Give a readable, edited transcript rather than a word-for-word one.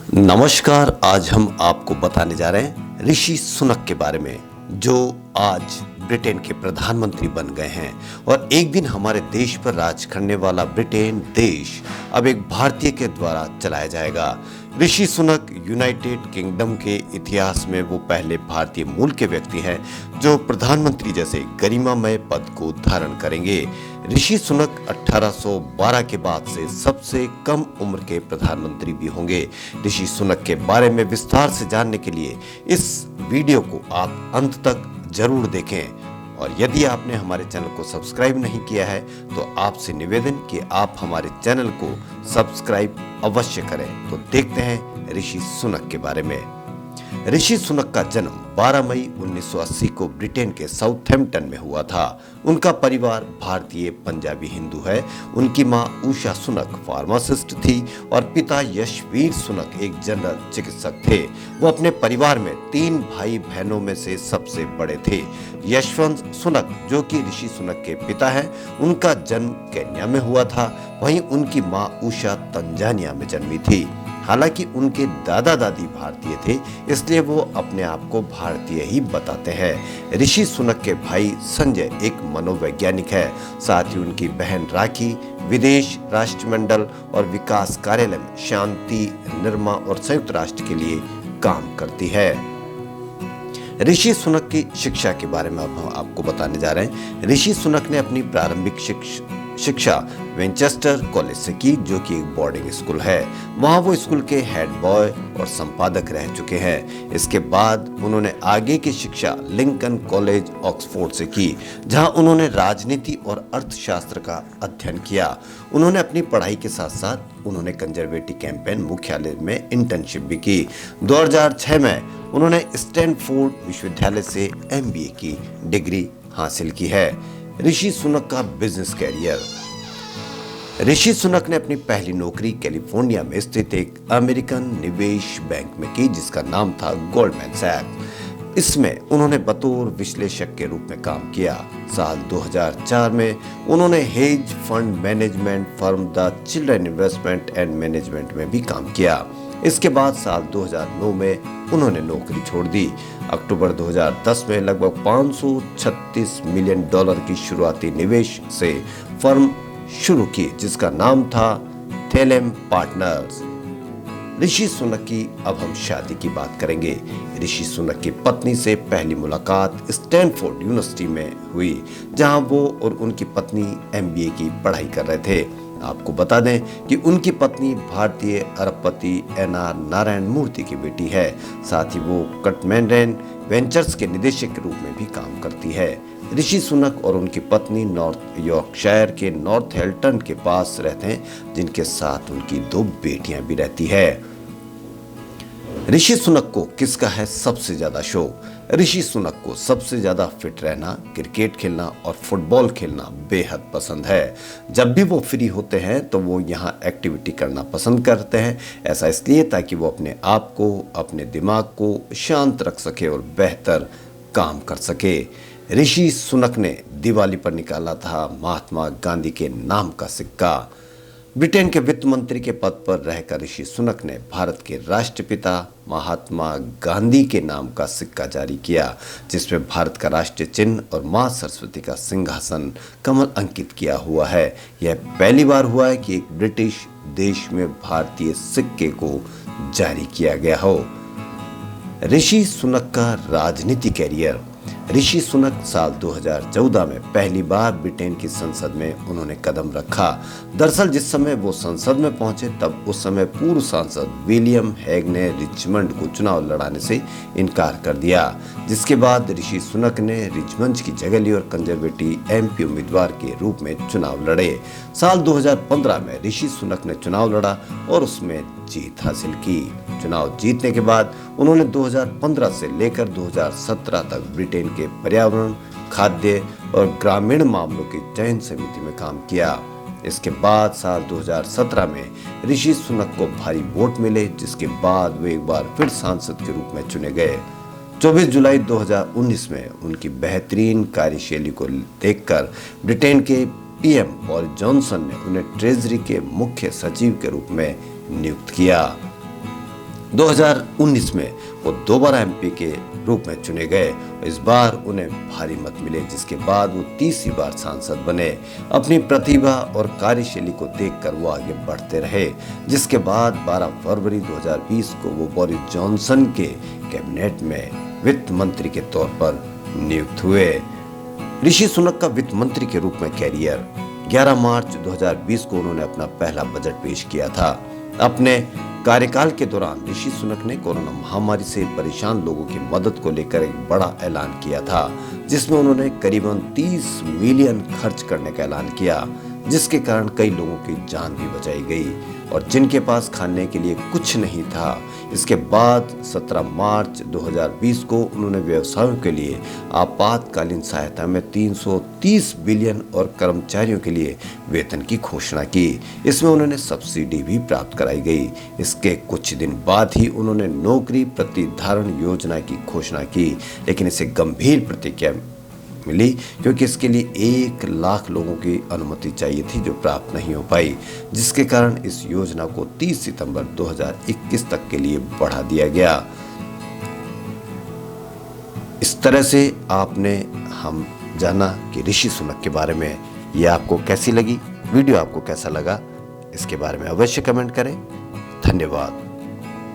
नमस्कार। आज हम आपको बताने जा रहे हैं ऋषि सुनक के बारे में, जो आज ब्रिटेन के प्रधानमंत्री बन गए हैं। और एक दिन हमारे देश पर राज करने वाला ब्रिटेन देश अब एक भारतीय के द्वारा चलाया जाएगा। ऋषि सुनक यूनाइटेड किंगडम के इतिहास में वो पहले भारतीय मूल के व्यक्ति हैं जो प्रधानमंत्री जैसे गरिमामय पद को धारण करेंगे। ऋषि सुनक 1812 के बाद से सबसे कम उम्र के प्रधानमंत्री भी होंगे। ऋषि सुनक के बारे में विस्तार से जानने के लिए इस वीडियो को आप अंत तक जरूर देखें। और यदि आपने हमारे चैनल को सब्सक्राइब नहीं किया है तो आपसे निवेदन कि आप हमारे चैनल को सब्सक्राइब अवश्य करें। तो देखते हैं ऋषि सुनक के बारे में। ऋषि सुनक का जन्म 12 मई 1980 को ब्रिटेन के साउथहैम्पटन में हुआ था। उनका परिवार भारतीय पंजाबी हिंदू है। उनकी मां उषा सुनक फार्मासिस्ट थी और पिता यशवीर सुनक एक जनरल चिकित्सक थे। वो अपने परिवार में 3 भाई बहनों में से सबसे बड़े थे। यशवंत सुनक, जो कि ऋषि सुनक के पिता हैं, उनका जन्म केन्या में हुआ था। वहीं उनकी मां उषा तंजानिया में जन्मी थी। हालांकि उनके दादा दादी भारतीय थे, इसलिए वो अपने आप को भारतीय ही बताते हैं। ऋषि सुनक के भाई संजय एक मनोवैज्ञानिक है। साथ ही उनकी बहन राखी विदेश राष्ट्रमंडल और विकास कार्यालय में शांति, निर्मा और संयुक्त राष्ट्र के लिए काम करती है। ऋषि सुनक की शिक्षा के बारे में अब हम आपको बताने जा रहे हैं। ऋषि सुनक ने अपनी प्रारंभिक शिक्षा विंचेस्टर कॉलेज से की, जो कि एक बोर्डिंग स्कूल है। वहां वो स्कूल के हेड बॉय और संपादक रह चुके हैं। इसके बाद उन्होंने आगे की शिक्षा लिंकन कॉलेज ऑक्सफोर्ड से की, जहां उन्होंने राजनीति और अर्थशास्त्र का अध्ययन किया। उन्होंने अपनी पढ़ाई के साथ साथ उन्होंने कंजर्वेटिव कैंपेन मुख्यालय में इंटर्नशिप भी की। 2006 में उन्होंने स्टैनफोर्ड विश्वविद्यालय से MBA की डिग्री हासिल की है। ऋषि सुनक का बिजनेस कैरियर। ऋषि सुनक ने अपनी पहली नौकरी कैलिफोर्निया में स्थित एक अमेरिकन निवेश बैंक में की, जिसका नाम था गोल्डमैन सैक्स। इसमें उन्होंने बतौर विश्लेषक के रूप में काम किया। साल 2004 में उन्होंने hedge fund management firm the children investment and management में भी काम किया। इसके बाद साल 2009 में उन्होंने नौकरी छोड़ दी। अक्टूबर 2010 में लगभग $536 मिलियन की शुरुआती निवेश से फर्म शुरू की, जिसका नाम था थेलेम पार्टनर्स। ऋषि सुनक की अब हम शादी की बात करेंगे। ऋषि सुनक की पत्नी से पहली मुलाकात स्टैनफोर्ड यूनिवर्सिटी में हुई, जहां वो और उनकी पत्नी MBA की पढ़ाई कर रहे थे। आपको बता दें कि उनकी पत्नी भारतीय अरबपति NR नारायण मूर्ति की बेटी है। साथ ही वो कटमैनरेन वेंचर्स के निदेशक के रूप में भी काम करती है। ऋषि सुनक और उनकी पत्नी नॉर्थ यॉर्कशायर के नॉर्थ हेल्टन के पास रहते हैं, जिनके साथ उनकी 2 बेटियां भी रहती है। ऋषि सुनक को किसका है सबसे ज्यादा शौक? ऋषि सुनक को सबसे ज्यादा फिट रहना, क्रिकेट खेलना और फुटबॉल खेलना बेहद पसंद है। जब भी वो फ्री होते हैं तो वो यहाँ एक्टिविटी करना पसंद करते हैं। ऐसा इसलिए ताकि वो अपने आप को, अपने दिमाग को शांत रख सके और बेहतर काम कर सके। ऋषि सुनक ने दिवाली पर निकाला था महात्मा गांधी के नाम का सिक्का। ब्रिटेन के वित्त मंत्री के पद पर रहकर ऋषि सुनक ने भारत के राष्ट्रपिता महात्मा गांधी के नाम का सिक्का जारी किया, जिसमें भारत का राष्ट्रीय चिन्ह और मां सरस्वती का सिंहासन कमल अंकित किया हुआ है। यह पहली बार हुआ है कि एक ब्रिटिश देश में भारतीय सिक्के को जारी किया गया हो। ऋषि सुनक का राजनीति कैरियर। ऋषि सुनक साल 2014 में पहली बार ब्रिटेन की संसद में उन्होंने कदम रखा। दरअसल जिस समय वो संसद में पहुंचे तब उस समय पूर्व सांसद विलियम हैग ने रिचमंड को चुनाव लड़ाने से इनकार कर दिया, जिसके बाद ऋषि सुनक ने रिचमंड की जगह ली और कंजर्वेटिव MP उम्मीदवार के रूप में चुनाव लड़े। साल 2015 में ऋषि सुनक ने चुनाव लड़ा और उसमें जीत हासिल की। चुनाव जीतने के बाद उन्होंने 2015 से लेकर 2017 तक ब्रिटेन के पर्यावरण, खाद्य और ग्रामीण मामलों की चयन समिति में काम किया। इसके बाद साल 2017 में ऋषि सुनक को भारी वोट मिले, जिसके बाद वे एक बार फिर सांसद के रूप में चुने गए। 24 जुलाई 2019 में उनकी बेहतरीन कार्यशैली को देखकर ब्रिटेन के PM बोरिस जॉनसन ने उन्हें ट्रेजरी के मुख्य सचिव के रूप में नियुक्त किया। 2019 में वो दोबारा एमपी के रूप में चुने गए। इस बार उन्हें भारी मत मिले, जिसके बाद वो तीसरी बार सांसद बने। अपनी प्रतिभा और कार्यशैली को देखकर वो आगे बढ़ते रहे, जिसके बाद 12 फरवरी 2020 को वो बोरिस जॉनसन के कैबिनेट में वित्त मंत्री के तौर पर नियुक्त हुए। ऋषि सुनक का वित्त मंत्री के रूप में कैरियर 11 मार्च 2020 को उन्होंने अपना पहला बजट पेश किया था। अपने कार्यकाल के दौरान ऋषि सुनक ने कोरोना महामारी से परेशान लोगों की मदद को लेकर एक बड़ा ऐलान किया था, जिसमें उन्होंने करीबन 30 मिलियन खर्च करने का ऐलान किया, जिसके कारण कई लोगों की जान भी बचाई गई और जिनके पास खाने के लिए कुछ नहीं था। इसके बाद 17 मार्च 2020 को उन्होंने व्यवसायों के लिए आपातकालीन सहायता में 330 बिलियन और कर्मचारियों के लिए वेतन की घोषणा की। इसमें उन्होंने सब्सिडी भी प्राप्त कराई गई। इसके कुछ दिन बाद ही उन्होंने नौकरी प्रतिधारण योजना की घोषणा की, लेकिन इसे गंभीर प्रतिक्रिया मिली, क्योंकि इसके लिए 1 लाख लोगों की अनुमति चाहिए थी, जो प्राप्त नहीं हो पाई, जिसके कारण इस योजना को 30 सितंबर 2021 तक के लिए बढ़ा दिया गया। इस तरह से हम जाना कि ऋषि सुनक के बारे में। यह आपको कैसी लगी वीडियो, आपको कैसा लगा, इसके बारे में अवश्य कमेंट करें। धन्यवाद।